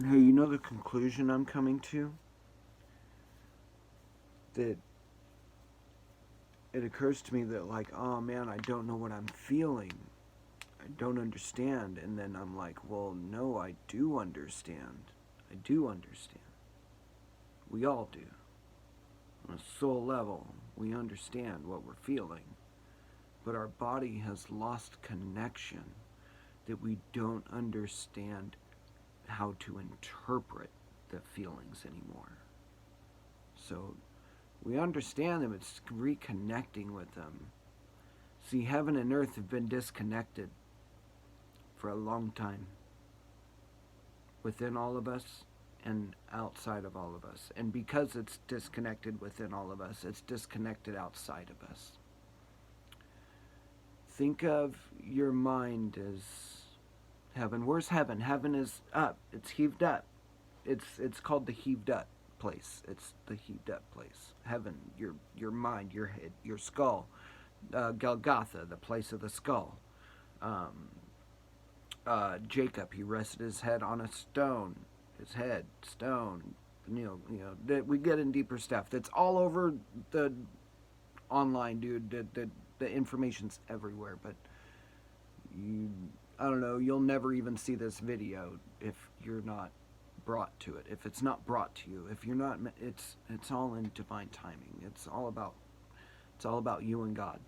Hey, you know the conclusion I'm coming to? That it occurs to me that, like, oh man, I don't know what I'm feeling. I don't understand. And then I'm like, well, no, I do understand. I do understand. We all do. On a soul level, we understand what we're feeling. But our body has lost connection, that we don't understand how to interpret the feelings anymore. So we understand them, it's reconnecting with them. See, heaven and earth have been disconnected for a long time, within all of us and outside of all of us. And because it's disconnected within all of us, it's disconnected outside of us. Think of your mind as heaven. Where's heaven? Heaven is up. It's heaved up. It's called the heaved up place. It's the heaved up place. Heaven, your mind, your head, your skull. Golgotha, the place of the skull. Um, Jacob, he rested his head on a stone. His head, stone. That we get in deeper stuff. That's all over the online, dude. The information's everywhere, but you, I don't know. You'll never even see this video if you're not brought to it. If it's not brought to you, if you're not, it's all in divine timing. It's all about you and God.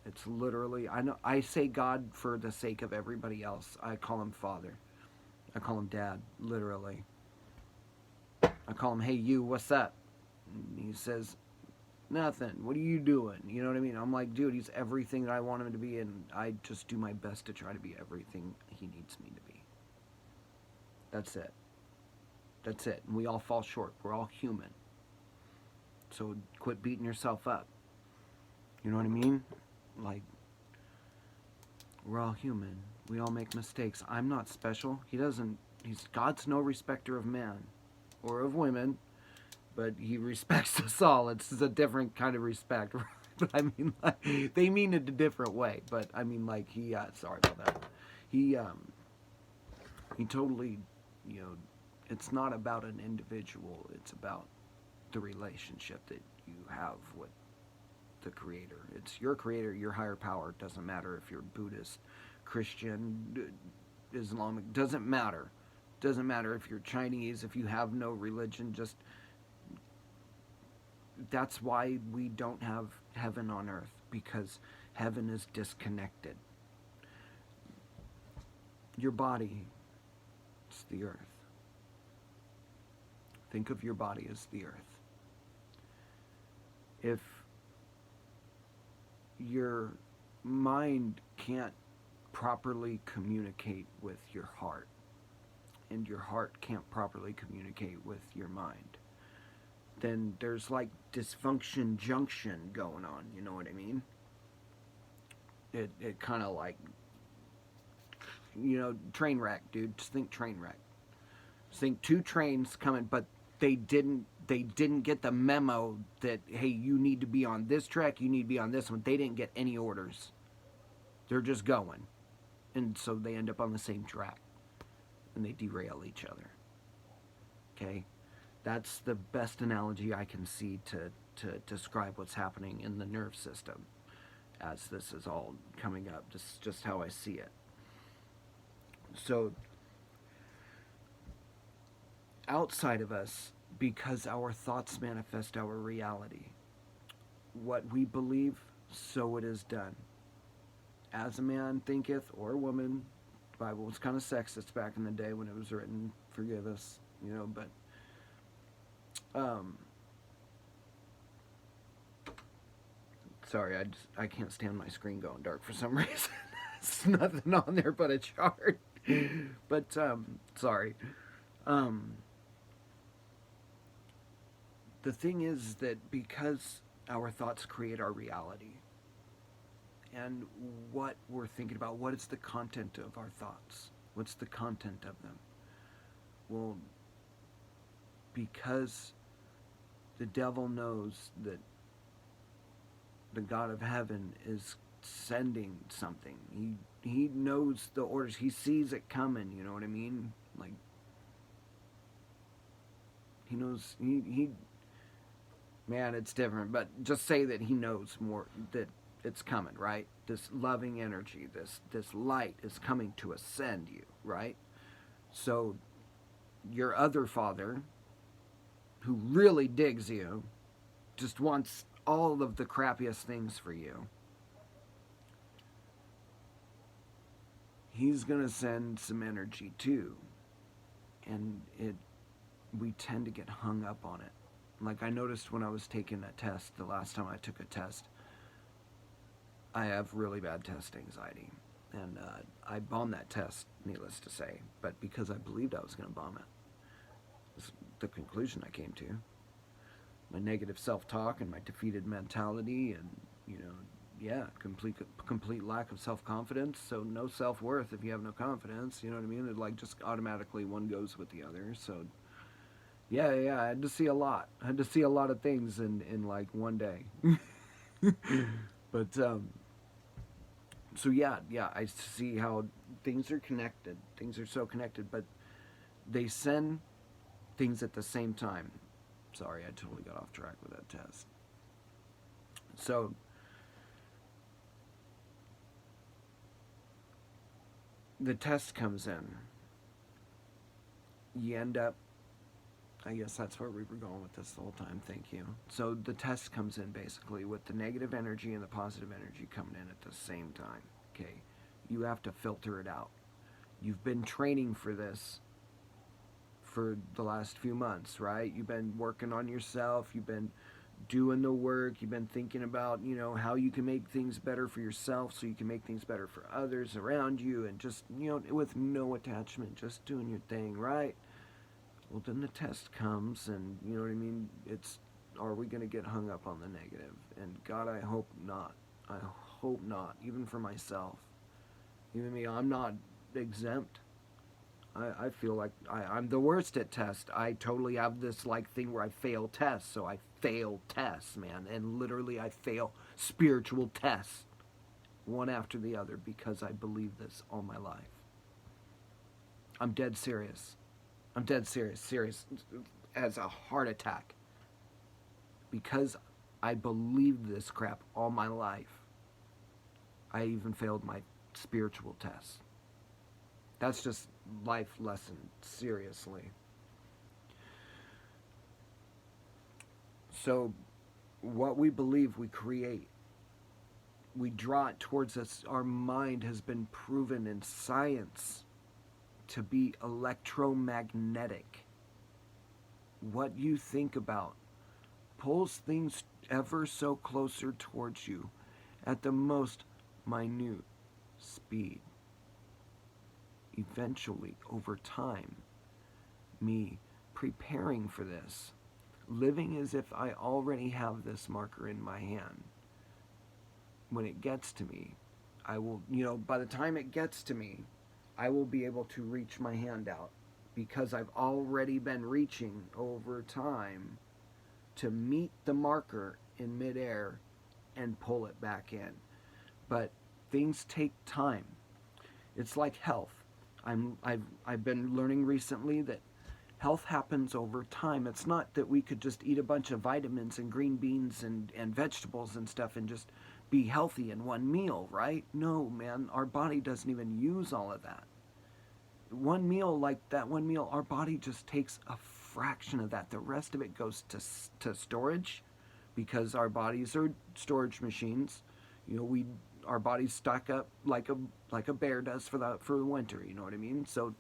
It's literally, I know I say God for the sake of everybody else. I call him Father. I call him Dad, literally. I call him, hey, you, what's up? And he says, nothing. What are you doing? You know what I mean? I'm like, dude, he's everything that I want him to be, and I just do my best to try to be everything he needs me to be. That's it. That's it. And we all fall short. We're all human. So quit beating yourself up. You know what I mean? Like, we're all human. We all make mistakes. I'm not special. God's no respecter of man or of women, but he respects us all. It's a different kind of respect. But I mean, like, they mean it a different way. But I mean, like, sorry about that. He, um, he totally, you know, it's not about an individual. It's about the relationship that you have with the creator. It's your creator, your higher power. It doesn't matter if you're Buddhist, Christian, Islamic. Doesn't matter. Doesn't matter if you're Chinese. If you have no religion, just that's why we don't have heaven on earth, because heaven is disconnected. Your body is the earth. Think of your body as the earth. If your mind can't properly communicate with your heart, and your heart can't properly communicate with your mind, then there's like dysfunction junction going on, you know what I mean? It kind of like, train wreck, dude. Just think train wreck. Just think two trains coming, but they didn't get the memo that, hey, you need to be on this track, you need to be on this one. They didn't get any orders. They're just going. And so they end up on the same track, and they derail each other. Okay? That's the best analogy I can see to describe what's happening in the nerve system as this is all coming up. Just how I see it. So, outside of us, because our thoughts manifest our reality, what we believe, so it is done. As a man thinketh, or a woman, the Bible was kind of sexist back in the day when it was written, forgive us, but um, sorry, I can't stand my screen going dark for some reason. There's nothing on there but a chart. But sorry. Um, the thing is that because our thoughts create our reality, and what we're thinking about, what is the content of our thoughts? What's the content of them? Well, because the devil knows that the God of heaven is sending something. He knows the orders. He sees it coming, you know what I mean? Like, He knows, man, it's different, but just say that he knows more, that it's coming, right? This loving energy, this light is coming to ascend you, right? So your other father, who really digs you, just wants all of the crappiest things for you. He's going to send some energy too. And we tend to get hung up on it. Like I noticed when I was taking a test, the last time I took a test, I have really bad test anxiety. And I bombed that test, needless to say. But because I believed I was going to bomb it. It's the conclusion I came to. My negative self-talk and my defeated mentality and, yeah, complete lack of self-confidence. So no self-worth if you have no confidence, you know what I mean? It like just automatically one goes with the other. So yeah, I had to see a lot. I had to see a lot of things in like one day. But so yeah, I see how things are connected. Things are so connected, but they send things at the same time. Sorry, I totally got off track with that test. So the test comes in. You end up, I guess that's where we were going with this the whole time. Thank you. So the test comes in basically with the negative energy and the positive energy coming in at the same time. Okay, you have to filter it out. You've been training for this for the last few months, right? You've been working on yourself. You've been doing the work. You've been thinking about, how you can make things better for yourself so you can make things better for others around you, and just, with no attachment, just doing your thing, right? Well, then the test comes, and you know what I mean? Are we going to get hung up on the negative? And God, I hope not. I hope not, even for myself. Even me, I'm not exempt. I feel like I'm the worst at tests. I totally have this like thing where I fail tests. So I fail tests, man. And literally I fail spiritual tests one after the other because I believe this all my life. I'm dead serious. I'm dead serious. Serious as a heart attack. Because I believed this crap all my life. I even failed my spiritual tests. That's just life lesson, seriously. So, what we believe, we create. We draw it towards us. Our mind has been proven in science to be electromagnetic. What you think about pulls things ever so closer towards you at the most minute speed. Eventually, over time, me preparing for this, living as if I already have this marker in my hand, when it gets to me, I will, by the time it gets to me, I will be able to reach my hand out because I've already been reaching over time to meet the marker in midair and pull it back in. But things take time. It's like health. I've been learning recently that health happens over time. It's not that we could just eat a bunch of vitamins and green beans and vegetables and stuff and just be healthy in one meal, right? No, man, our body doesn't even use all of that. One meal, our body just takes a fraction of that. The rest of it goes to storage because our bodies are storage machines. Our bodies stock up like a bear does for the winter, you know what I mean? So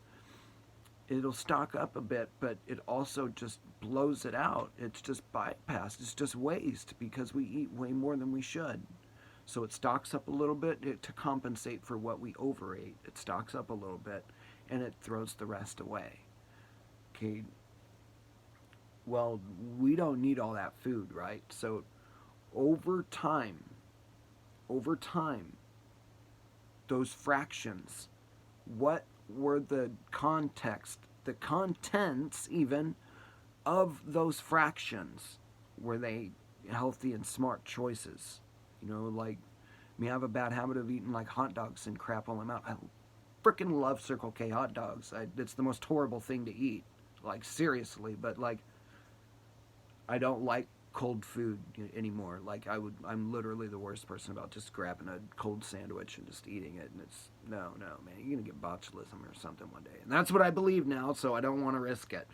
it'll stock up a bit, but it also just blows it out. It's just bypassed. It's just waste because we eat way more than we should. So it stocks up a little bit to compensate for what we overate. It stocks up a little bit and it throws the rest away. Okay. Well, we don't need all that food, right? So over time, those fractions, what were the context, the contents even, of those fractions? Were they healthy and smart choices? Like, I have a bad habit of eating like hot dogs and crap while I'm out. I freaking love Circle K hot dogs. It's the most horrible thing to eat. Like, seriously, but like, I don't like cold food anymore. Like I'm literally the worst person about just grabbing a cold sandwich and just eating it. And it's no, man, you're gonna get botulism or something one day, and that's what I believe now. So I don't want to risk it.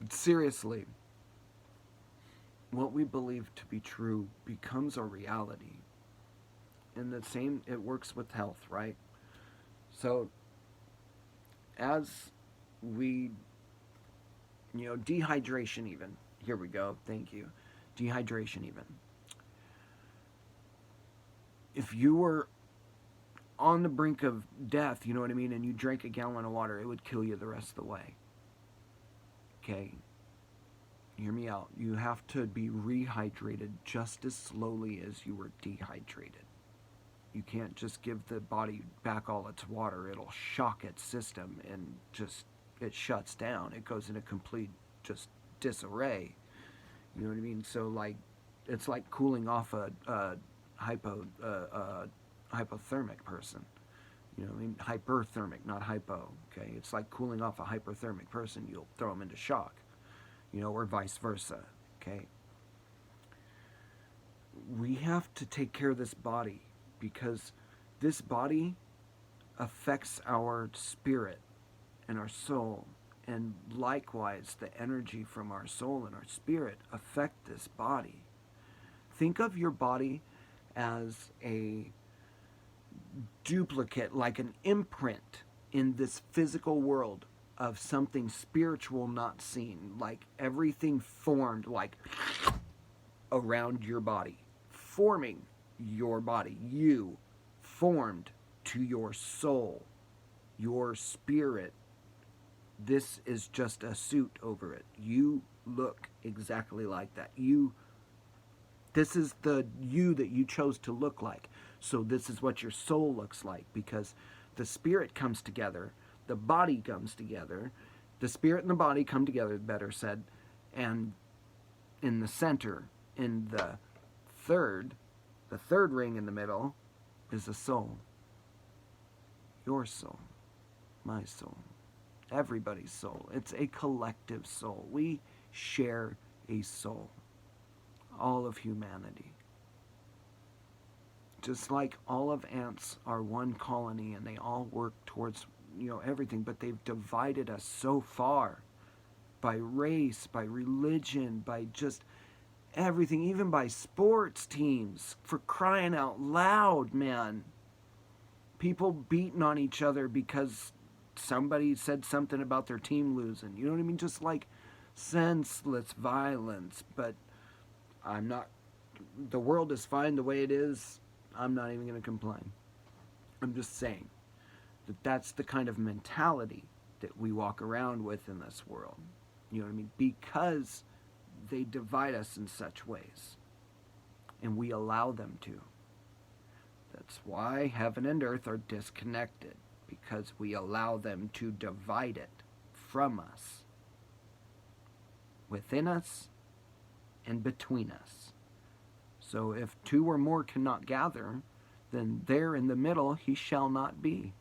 Seriously, what we believe to be true becomes a reality. And the same, it works with health, right? So as we, dehydration even. Here we go. Thank you. Dehydration even. If you were on the brink of death, you know what I mean, and you drank a gallon of water, it would kill you the rest of the way. Okay? Hear me out. You have to be rehydrated just as slowly as you were dehydrated. You can't just give the body back all its water. It'll shock its system and just, it shuts down. It goes into complete just disarray. You know what I mean? So like, it's like cooling off a hypothermic person. You know what I mean? Hyperthermic, not hypo. Okay? It's like cooling off a hyperthermic person. You'll throw them into shock. Or vice versa. Okay? We have to take care of this body, because this body affects our spirit and our soul, and likewise the energy from our soul and our spirit affect this body. Think of your body as a duplicate, like an imprint in this physical world of something spiritual not seen, like everything formed like around your body, forming your body. You formed to your soul, your spirit. This is just a suit over it. You look exactly like that. This is the you that you chose to look like. So this is what your soul looks like, because the spirit comes together, the body comes together, the spirit and the body come together, better said, and in the center, in the third ring in the middle, is a soul. Your soul, my soul, everybody's soul. It's a collective soul. We share a soul. All of humanity. Just like all of ants are one colony and they all work towards, everything, but they've divided us so far by race, by religion, by just everything, even by sports teams, for crying out loud, man. People beating on each other because somebody said something about their team losing. You know what I mean? Just like senseless violence. But the world is fine the way it is. I'm not even going to complain. I'm just saying that that's the kind of mentality that we walk around with in this world. You know what I mean? Because they divide us in such ways, and we allow them to. That's why heaven and earth are disconnected, because we allow them to divide it from us, within us, and between us. So if two or more cannot gather, then there in the middle he shall not be.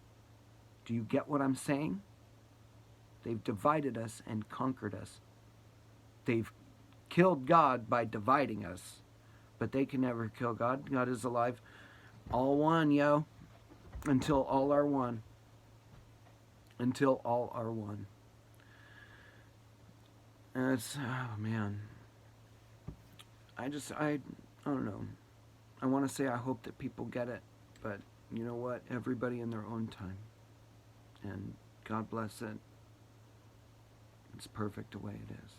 Do you get what I'm saying? They've divided us and conquered us. They've killed God by dividing us, but they can never kill God. God is alive. All one, yo. Until all are one. Until all are one. And it's, oh man. I don't know. I want to say I hope that people get it, but you know what? Everybody in their own time. And God bless it. It's perfect the way it is.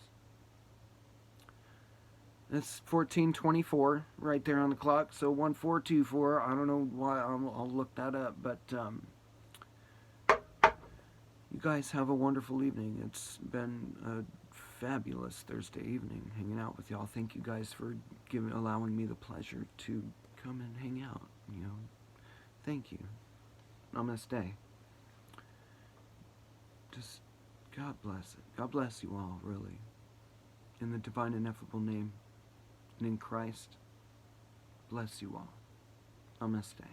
It's 14:24 right there on the clock, so 1424. I don't know why. I'll look that up, but you guys have a wonderful evening. It's been a fabulous Thursday evening hanging out with y'all. Thank you guys for allowing me the pleasure to come and hang out. Thank you. Namaste. Just God bless it. God bless you all, really. In the divine ineffable name and in Christ, bless you all. Namaste.